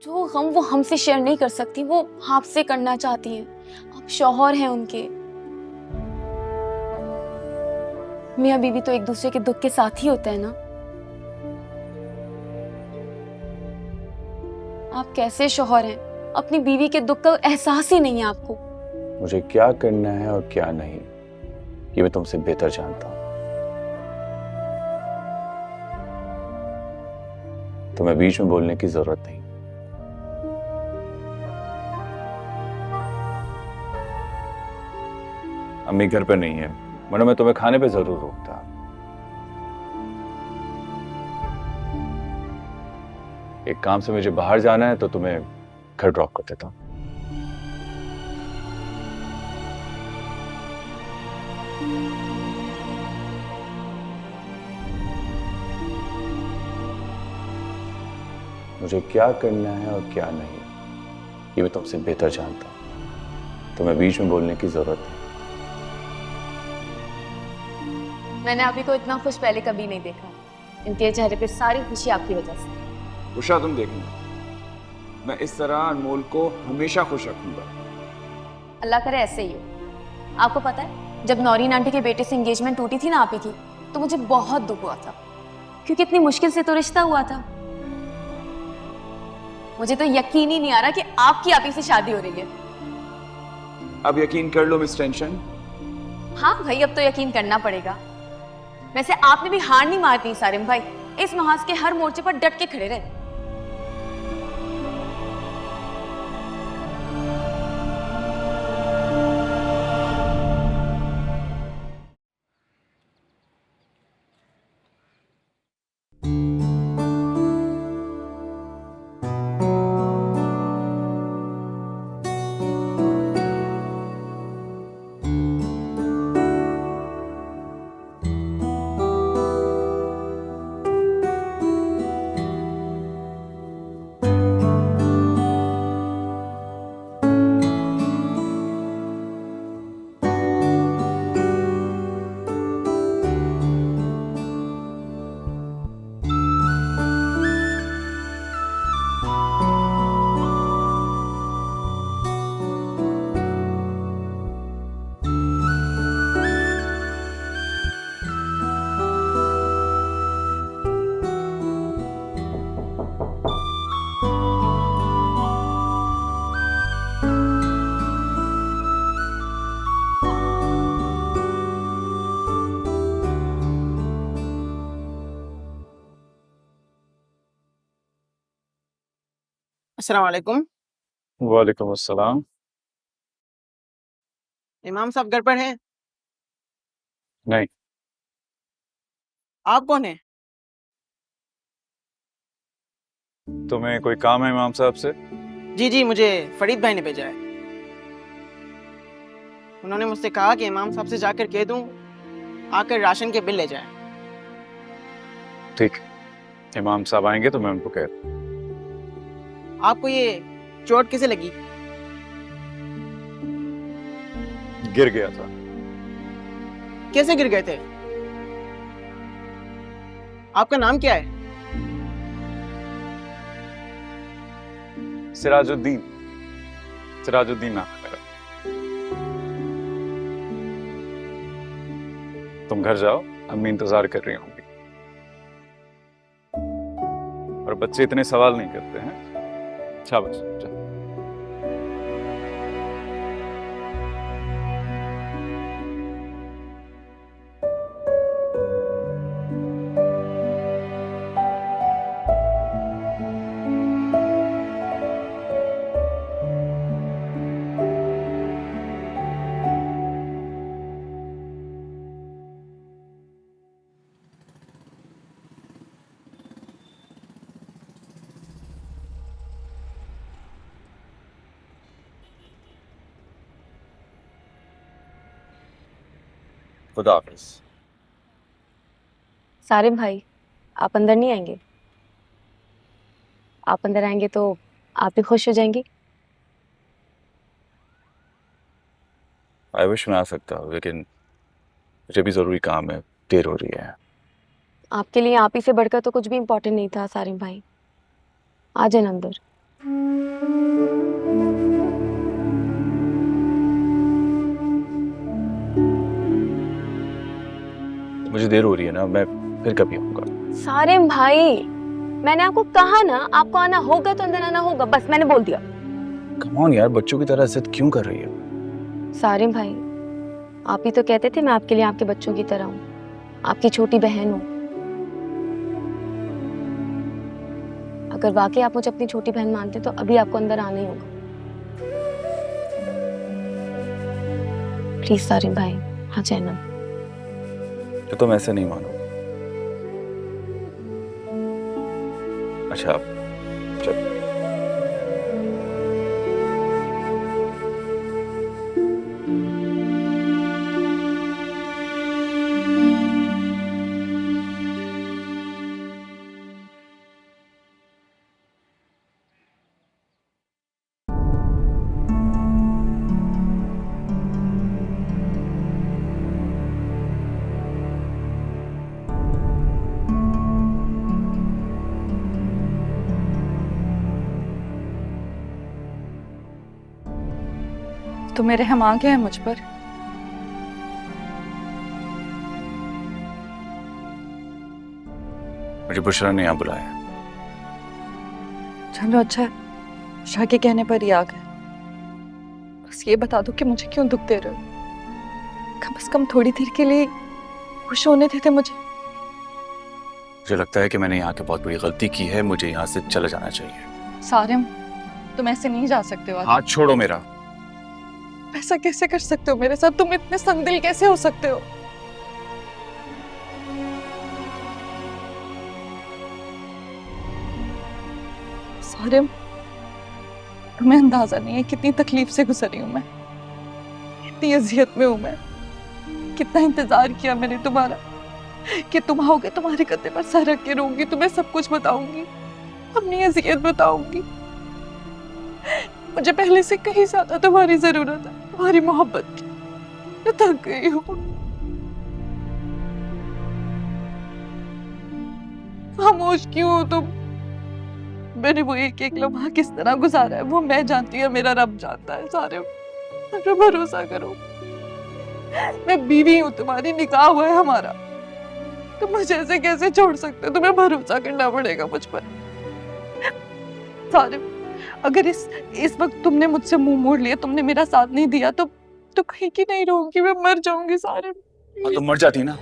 जो गम वो हमसे शेयर नहीं कर सकती वो आपसे करना चाहती हैं। आप शौहर हैं उनके। मियाँ बीवी तो एक दूसरे के दुख के साथ ही होते हैं ना। आप कैसे शौहर हैं? अपनी बीवी के दुख का एहसास ही नहीं है आपको। मुझे क्या करना है और क्या नहीं, ये मैं तुमसे बेहतर जानता हूं। तुम्हें बीच में बोलने की जरूरत नहीं। अम्मी घर पे नहीं है, वरना मैं तुम्हें खाने पे जरूर रोकता। एक काम से मुझे बाहर जाना है तो तुम्हें घर ड्रॉप कर देता हूं। मुझे क्या करना है और क्या नहीं, ये मैं तुमसे बेहतर जानता हूं। तुम्हें बीच में बोलने की जरूरत नहीं। मैंने अभी को इतना खुश पहले कभी नहीं देखा। इनके चेहरे पे सारी खुशी आपकी वजह से। उषा, तुम देखना, मैं इस तरह अनमोल को हमेशा खुश रखूंगा। अल्लाह करे ऐसे ही हो। आपको पता है जब नौरीन आंटी के बेटे से एंगेजमेंट टूटी थी ना आप ही की, तो मुझे बहुत दुख हुआ था, क्योंकि इतनी मुश्किल से तो रिश्ता हुआ था। मुझे तो यकीन ही नहीं आ रहा कि आपकी आप ही से शादी हो रही है। अब यकीन कर लो मिस टेंशन। हाँ भाई, अब तो यकीन करना पड़ेगा। वैसे आपने भी हार नहीं मारनी सारिम भाई, इस महाज के हर मोर्चे पर डट के खड़े रहे। अस्सलाम वालेकुम। वालेकुम अस्सलाम। इमाम साहब घर पर हैं? नहीं। आप कौन हैं? तुम्हें कोई काम है इमाम साहब से? जी जी, मुझे फरीद भाई ने भेजा है। उन्होंने मुझसे कहा कि इमाम साहब से जाकर कह दूं आकर राशन के बिल ले जाएं। ठीक, इमाम साहब आएंगे तो मैं उनको कह दूं। आपको ये चोट कैसे लगी? गिर गया था। कैसे गिर गए थे? आपका नाम क्या है? सिराजुद्दीन। सिराजुद्दीन नाम है मेरा। तुम घर जाओ, अम्मी इंतजार कर रही होंगी। और बच्चे इतने सवाल नहीं करते हैं। शाबाश, जाओ। खुदा हाफिज। सारिम भाई, आप अंदर नहीं आएंगे? आप अंदर आएंगे तो आप भी खुश हो जाएंगी। आई विश मैं आ सकता हूँ, लेकिन मुझे भी जरूरी काम है, देर हो रही है। आपके लिए आप ही से बढ़कर तो कुछ भी इम्पोर्टेंट नहीं था सारिम भाई। आ जाए अंदर। मुझे देर हो रही है ना, मैं फिर कभी आऊंगा। सारिम भाई, मैंने आपको कहा ना, आपको आना होगा तो अंदर आना होगा, बस मैंने बोल दिया। कम ऑन यार, बच्चों की तरह जिद क्यों कर रही है? सारिम भाई, आप ही तो कहते थे मैं आपके लिए आपके बच्चों की तरह हूँ, आपकी छोटी बहन हूँ। अगर वाकई आप मुझे अपनी छोटी बहन मानते तो अभी आपको अंदर आना ही होगा। प्लीज सारिम भाई, हाँ जाना। तो तुम ऐसे नहीं मानो। अच्छा चल। तुम्हें रहम आ गया है मुझ पर? मुझे बुशरा ने यहाँ बुलाया। चलो अच्छा है, शाह के कहने पर ही आ गए। बस ये बता दो कि मुझे क्यों दुख दे रहे हो? कम से कम थोड़ी देर के लिए खुश होने देते मुझे। मुझे लगता है कि मैंने यहाँ के बहुत बड़ी गलती की है, मुझे यहाँ से चला जाना चाहिए। सारिम, तुम ऐसे नहीं जा सकते हो। हाथ छोड़ो मेरा। ऐसा कैसे कर सकते हो मेरे साथ? तुम इतने संदिल कैसे हो सकते हो? सारिम, तुम्हें अंदाजा नहीं है कितनी तकलीफ से गुजरी हूं मैं, कितनी अजियत में हूं मैं। कितना इंतजार किया मैंने तुम्हारा कि तुम आओगे, तुम्हारे कंधे पर सर रख के रहूंगी, तुम्हें सब कुछ बताऊंगी, अपनी अजियत बताऊंगी। मुझे पहले से कहीं ज्यादा तुम्हारी जरूरत है, तुम्हारी मोहब्बत की। मैं थक गई हूँ। खामोश क्यों हो तुम? मैंने वो एक एक लम्हा किस तरह गुजारा है वो मैं जानती है, मेरा रब जानता है। सारे मुझ पे भरोसा करो, मैं बीवी हूँ तुम्हारी, निकाह हुआ है हमारा। तुम मुझे ऐसे कैसे छोड़ सकते हो? तुम्हें भरोसा करना पड़ेगा मुझ पर। सारे अगर इस वक्त तुमने मुझसे मुंह मोड़ लिया, तुमने मेरा साथ नहीं दिया तो कहीं की नहीं रहूंगी, मैं मर जाऊंगी। सारे तो मर जाती ना।